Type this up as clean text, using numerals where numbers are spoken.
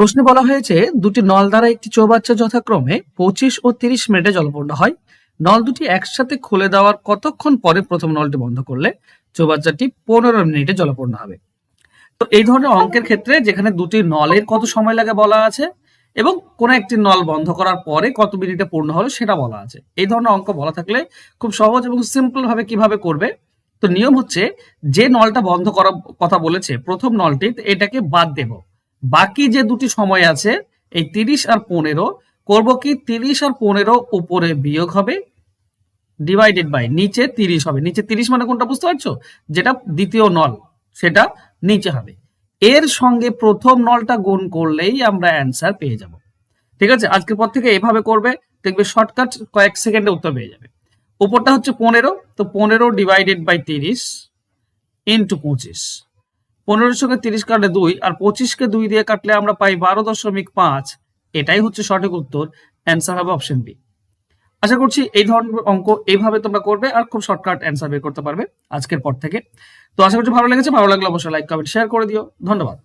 প্রশ্নে বলা হয়েছে দুটি নল দ্বারা একটি চৌবাচ্চা যথাক্রমে 25 ও 30 মিনিটে জলপূর্ণ হয়। নল দুটি একসাথে খুলে দেওয়ার কতক্ষণ পরে প্রথম নলটি বন্ধ করলে চৌবাচ্চাটি 15 মিনিটে জলপূর্ণ হবে। তো এই ধরনের অঙ্কের ক্ষেত্রে যেখানে দুটি নলের কত সময় লাগে বলা আছে এবং কোন একটি নল বন্ধ করার পরে কত মিনিটে পূর্ণ হলো সেটা বলা আছে। এই ধরনের অঙ্ক বলা থাকলে খুব সহজ এবং সিম্পল ভাবে কিভাবে করবে। তো নিয়ম হচ্ছে যে নলটা বন্ধ করার কথা বলেছে প্রথম নলটি, এটাকে বাদ দেব। বাকি যে দুটি সময় আছে এই 30 আর 15 করব কি 30 আর 15 উপরে বিয়োগ হবে ডিভাইডেড বাই নিচে 30 হবে। নিচে 30 মানে কোনটা বুঝতে পারছো? যেটা দ্বিতীয় নল সেটা নিচে হবে। এর সঙ্গে প্রথম নলটা গুণ করলেই আমরা অ্যান্সার পেয়ে যাব। ঠিক আছে, আজকের পর থেকে এভাবে করবে, দেখবে শর্টকাট কয়েক সেকেন্ডে উত্তর পেয়ে যাবে। উপরটা হচ্ছে 15, তো 15 ডিভাইডেড বাই 30 ইন্টু 25। 15 সঙ্গে 30 কাটলে 2 আর 25 কে 2 দিয়ে কাটলে আমরা পাই 12.5। এটাই হচ্ছে সঠিক উত্তর, অ্যান্সার হবে অপশন বি। আশা করছি এই ধরনের অঙ্ক এইভাবে তোমরা করবে আর খুব শর্টকাট অ্যান্সার বের করতে পারবে আজকের পর থেকে। তো আশা করছি ভালো লেগেছে, ভালো লাগলে অবশ্যই লাইক কমেন্ট শেয়ার করে দিও। ধন্যবাদ।